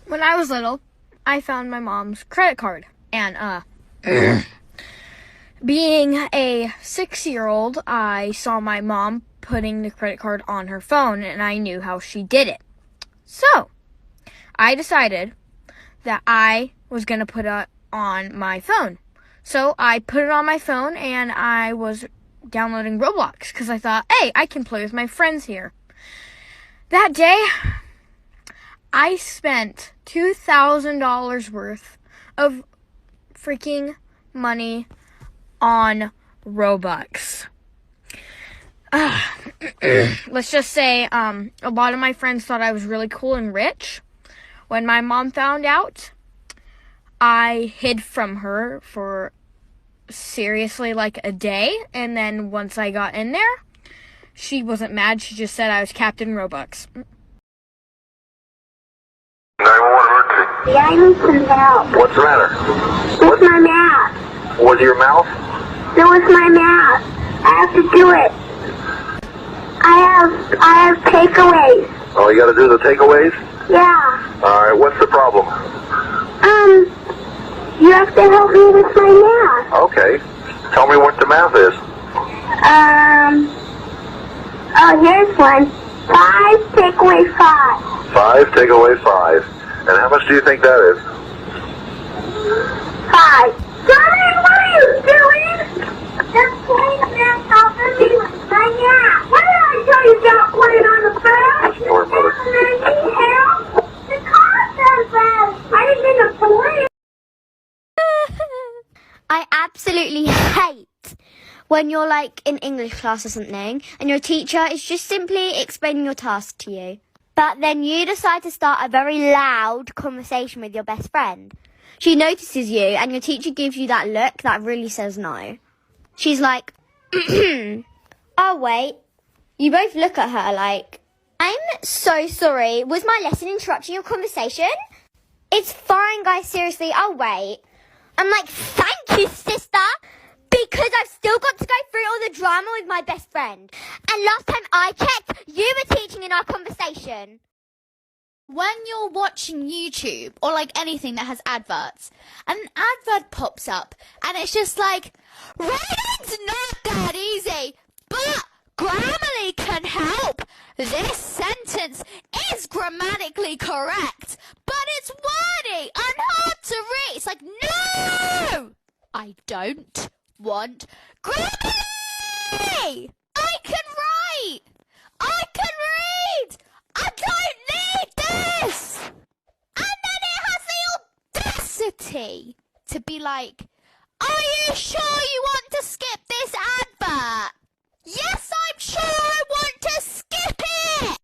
When I was little, I found my mom's credit card. And, being a 6-year-old, I saw my mom putting the credit card on her phone, and I knew how she did it. So, I decided that I was going to put it on my phone. So, I put it on my phone, and I was downloading Roblox, because I thought, hey, I can play with my friends here. That day, I spent $2,000 worth of freaking money on Robux. Let's just say a lot of my friends thought I was really cool and rich. When my mom found out, I hid from her for seriously like a day, and then once I got in there, she wasn't mad. She just said I was Captain Robux. 911 emergency. Yeah, I need some help. What's the matter? With my math. Was it your mouth? No, it's my math. I have to do it. I have takeaways. Oh, you gotta do the takeaways? Yeah. Alright, what's the problem? You have to help me with my math. Okay. Tell me what the math is. Oh, here's one. 5 take away 5. 5 take away 5. And how much do you think that is? 5. Johnny, what are you doing? Just playing math off of me with my math. What did I tell you about playing on the bed? Your mother. I need help. The car says that. I didn't mean to play. I absolutely hate when you're like in English class or something and your teacher is just simply explaining your task to you. But then you decide to start a very loud conversation with your best friend. She notices you and your teacher gives you that look that really says no. She's like, oh wait. You both look at her like, I'm so sorry. Was my lesson interrupting your conversation? It's fine, guys, seriously. I'll wait. I'm like, thank you, sister, because I've still got to go through all the drama with my best friend. And last time I checked, you were teaching in our conversation. When you're watching YouTube or like anything that has adverts, and an advert pops up, and it's just like, writing's not that easy, but Grammarly can help. This sentence is grammatically correct, but it's wordy and hard to read. It's like, no! I don't want Grammarly! I can write! I can read! I don't need this! And then it has the audacity to be like, are you sure you want to skip this advert? Yes, I'm sure I want to skip it!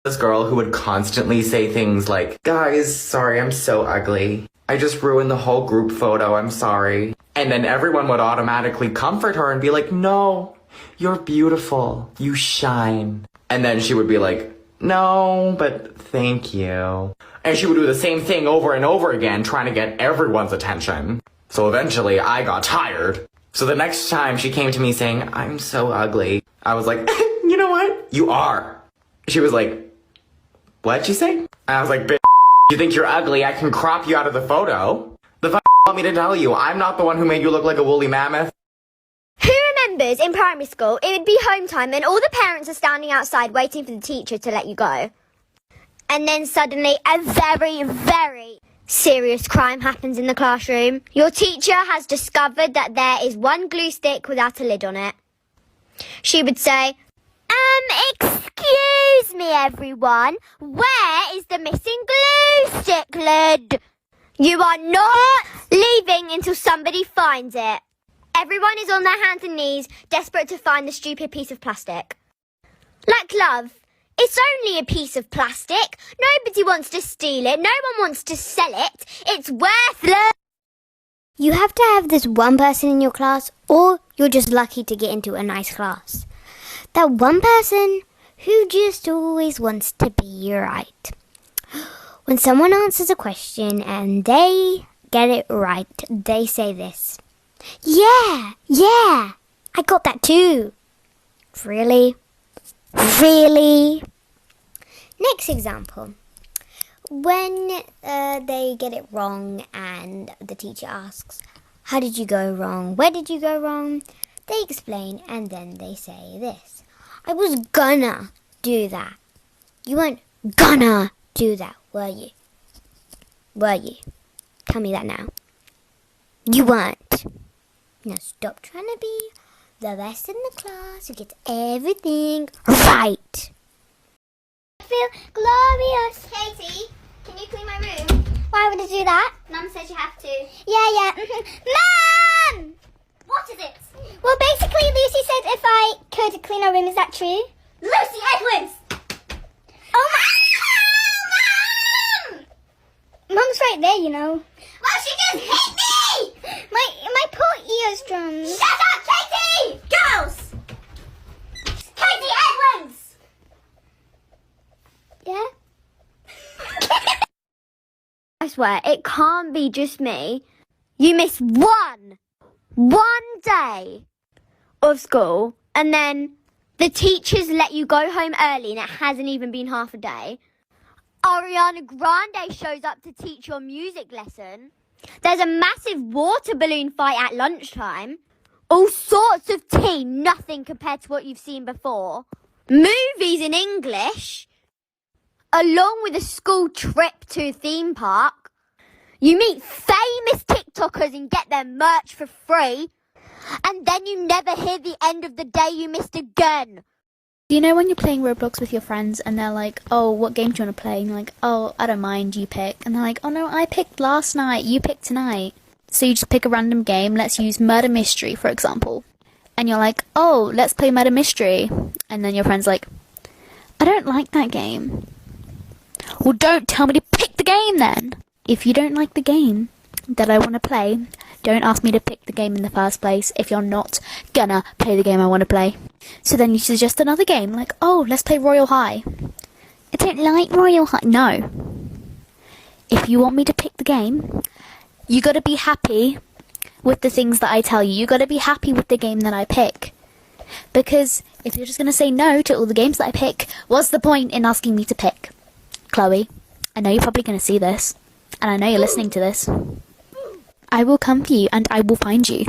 This girl who would constantly say things like, guys, sorry, I'm so ugly. I just ruined the whole group photo, I'm sorry. And then everyone would automatically comfort her and be like, no, you're beautiful, you shine. And then she would be like, no, but thank you. And she would do the same thing over and over again, trying to get everyone's attention. So eventually I got tired. So the next time she came to me saying, I'm so ugly, I was like, you know what? You are. She was like, what'd you say? And I was like, bitch, you think you're ugly, I can crop you out of the photo. The fuck want me to tell you? I'm not the one who made you look like a woolly mammoth. Who remembers in primary school, it would be home time and all the parents are standing outside waiting for the teacher to let you go. And then suddenly a very, very serious crime happens in the classroom. Your teacher has discovered that there is one glue stick without a lid on it. She would say, excuse me everyone, where is the missing glue stick lid? You are not leaving until somebody finds it. Everyone is on their hands and knees, desperate to find the stupid piece of plastic. Like love. It's only a piece of plastic. Nobody wants to steal it. No one wants to sell it. It's worthless. You have to have this one person in your class, or you're just lucky to get into a nice class. That one person who just always wants to be right. When someone answers a question and they get it right, they say this. Yeah, I got that too. Really? Really? Next example. When they get it wrong and the teacher asks, how did you go wrong? Where did you go wrong? They explain and then they say this. I was gonna do that. You weren't gonna do that, were you? Were you? Tell me that now. You weren't. Now stop trying to be the best in the class who gets everything right. I feel glorious. Katie, can you clean my room? Why would I do that? Mum said you have to. Yeah. Mum! What is it? Well, basically, Lucy said if I could clean our room. Is that true? Lucy Edwards! Oh my... Mum! Mum's right there, you know. Well, she just hit me! My poor eardrums. Shut up, Katie! Girls! Katie Edwards! Yeah? I swear, it can't be just me. You miss one day of school, and then the teachers let you go home early, and it hasn't even been half a day. Ariana Grande shows up to teach your music lesson. There's a massive water balloon fight at lunchtime. All sorts of tea, nothing compared to what you've seen before. Movies in English, along with a school trip to a theme park. You meet famous TikTokers and get their merch for free. And then you never hear the end of the day you missed again. Do you know when you're playing Roblox with your friends and they're like, oh, what game do you want to play? And you're like, oh, I don't mind, you pick. And they're like, oh no, I picked last night, you picked tonight. So you just pick a random game. Let's use Murder Mystery, for example. And you're like, oh, let's play Murder Mystery. And then your friend's like, I don't like that game. Well, don't tell me to pick the game then. If you don't like the game that I want to play, don't ask me to pick the game in the first place if you're not gonna play the game I want to play. So then you suggest another game, like, oh, let's play Royal High. I don't like Royal High. No. If you want me to pick the game, you gotta be happy with the things that I tell you. You gotta be happy with the game that I pick. Because if you're just gonna say no to all the games that I pick, what's the point in asking me to pick? Chloe, I know you're probably gonna see this, and I know you're listening to this. I will come for you and I will find you.